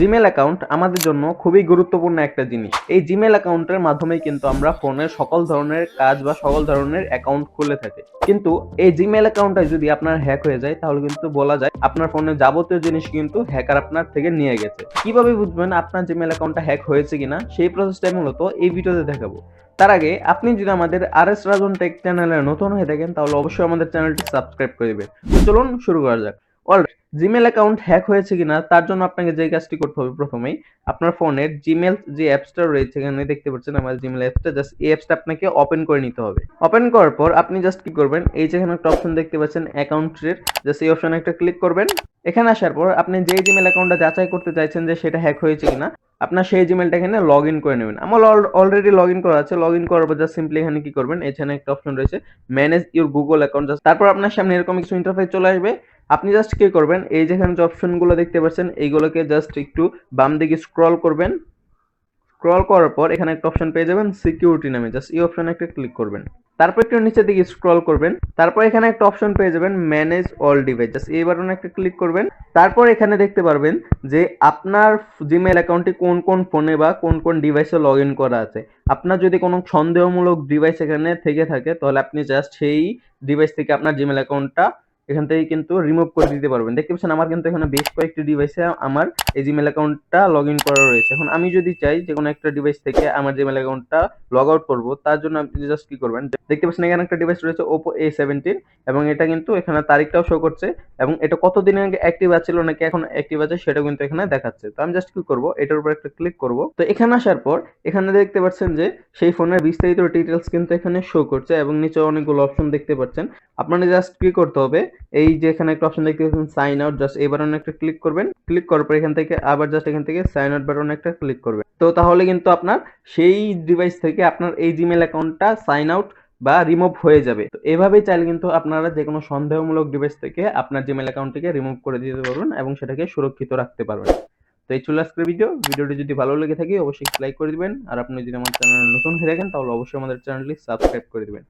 Gmail account আমাদের জন্য খুবই গুরুত্বপূর্ণ একটা জিনিস। এই জিমেল অ্যাকাউন্টের মাধ্যমেই কিন্তু আমরা ফোনের সকল ধরনের কাজ বা সকল ধরনের অ্যাকাউন্ট খুলে থাকি। কিন্তু এই জিমেল অ্যাকাউন্টটা যদি আপনার হ্যাক হয়ে যায় তাহলে কিন্তু বলা যায় আপনার ফোনের যাবতীয় জিনিস কিন্তু হ্যাকার আপনার থেকে নিয়ে গেছে। কিভাবে বুঝবেন আপনার জিমেল অ্যাকাউন্টটা হ্যাক হয়েছে কিনা সেই প্রসেসটাই মূলত এই ভিডিওতে দেখাবো। তার আগে আপনি যদি আমাদের RS রাজন টেক চ্যানেলে নতুন হয়ে থাকেন তাহলে অবশ্যই আমাদের চ্যানেলটি সাবস্ক্রাইব করে দিবেন। চলুন শুরু করা যাক। জিমেল অ্যাকাউন্ট হ্যাক হয়েছে কিনা তার জন্য আপনাকে যে কাজটি করতে হবে, প্রথমেই আপনার ফোনের জিমেল যে অ্যাপসটা রয়েছে, এখানে দেখতে পাচ্ছেন আমাদের জিমেল অ্যাপসটা, জাস্ট এই অ্যাপসটা আপনাকে ওপেন করে নিতে হবে। ওপেন করার পর আপনি জাস্ট কি করবেন, এই যে এখানে একটা অপশন দেখতে পাচ্ছেন অ্যাকাউন্টের, জাস্ট এই অপশনে একটা ক্লিক করবেন। এখানে আসার পর আপনি যে জিমেল অ্যাকাউন্টটা যাচাই করতে চাইছেন যে সেটা হ্যাক হয়েছে কিনা, আপনার সেই জিমেলটা এখানে লগ ইন করে নেবেন। আমার অলরেডি লগ ইন করা আছে। লগ ইন করার পর জাস্ট সিম্পলি এখানে কি করবেন, এখানে একটা অপশন রয়েছে ম্যানেজ ইউর গুগল অ্যাকাউন্ট, তারপর আপনার সামনে এরকম কিছু ইন্টারফেস চলে আসবে। আপনি জাস্ট কি করবেন, এই যেখানে যে অপশনগুলো দেখতে পাচ্ছেন এইগুলোকে জাস্ট একটু বাম দিকে স্ক্রল করবেন। স্ক্রল করার পর এখানে একটা অপশন পেয়ে যাবেন সিকিউরিটি নামে, জাস্ট এই অপশনে একটা ক্লিক করবেন। তারপর একটু নিচের দিকে স্ক্রল করবেন। তারপর এখানে একটা অপশন পেয়ে যাবেন ম্যানেজ অল ডিভাইস, জাস্ট এই বাটনে একটা ক্লিক করবেন। তারপর এখানে দেখতে পারবেন যে আপনার জিমেল অ্যাকাউন্টে কোন কোন ফোনে বা কোন কোন ডিভাইসে লগ ইন করা আছে। আপনার যদি কোনো সন্দেহমূলক ডিভাইস এখানে থেকে থাকে তাহলে আপনি জাস্ট সেই ডিভাইস থেকে আপনার জিমেল অ্যাকাউন্টটা এখান থেকে কিন্তু রিমুভ করে দিতে পারবেন। দেখতে পাচ্ছেন আমার কিন্তু এখানে বেশ কয়েকটি ডিভাইসে আমার এই জিমেল অ্যাকাউন্টটা লগ ইন করা রয়েছে। এখন আমি যদি চাই যে কোনো একটা ডিভাইস থেকে আমার জিমেল অ্যাকাউন্টটা লগ আউট করবো, তার জন্য আপনি জাস্ট কি করবেন, দেখতে পাচ্ছেন এখানে একটা ডিভাইস রয়েছে Oppo A17 এবং এটা কিন্তু এখানে তারিখটাও শো করছে এবং এটা কতদিন আগে অ্যাক্টিভ আছিল নাকি এখন অ্যাক্টিভ আছে সেটাও কিন্তু এখানে দেখাচ্ছে। তো আমি জাস্ট কি করবো, এটার উপর একটা ক্লিক করব। তো এখানে আসার পর এখানে দেখতে পাচ্ছেন যে সেই ফোনের বিস্তারিত ডিটেলস কিন্তু এখানে শো করছে এবং নিচে অনেকগুলো অপশন দেখতে পাচ্ছেন। আপনারা জাস্ট কি করতে হবে, এই যে এখানে একটা অপশন দেখতে পাচ্ছেন সাইন আউট, জাস্ট এই বাটনে একটা ক্লিক করবেন। ক্লিক করার পর এখান থেকে আবার জাস্ট এখান থেকে সাইন আউট বাটনে একটা ক্লিক করবেন। তো তাহলে কিন্তু আপনার সেই ডিভাইস থেকে আপনার এই জিমেল অ্যাকাউন্টটা সাইন আউট বা রিমুভ হয়ে যাবে। তো এভাবেই চাইলে কিন্তু আপনারা যে কোনো সন্দেহমূলক ডিভাইস থেকে আপনার জিমেল অ্যাকাউন্টটিকে রিমুভ করে দিতে পারবেন এবং সেটাকে সুরক্ষিত রাখতে পারবেন। তো এই ছিল আজকের ভিডিওটি যদি ভালো লেগে থাকে অবশ্যই লাইক করে দিবেন, আর আপনি যদি আমার চ্যানেল নতুন হয়ে থাকেন তাহলে অবশ্যই আমাদের চ্যানেলটি সাবস্ক্রাইব করে দিবেন।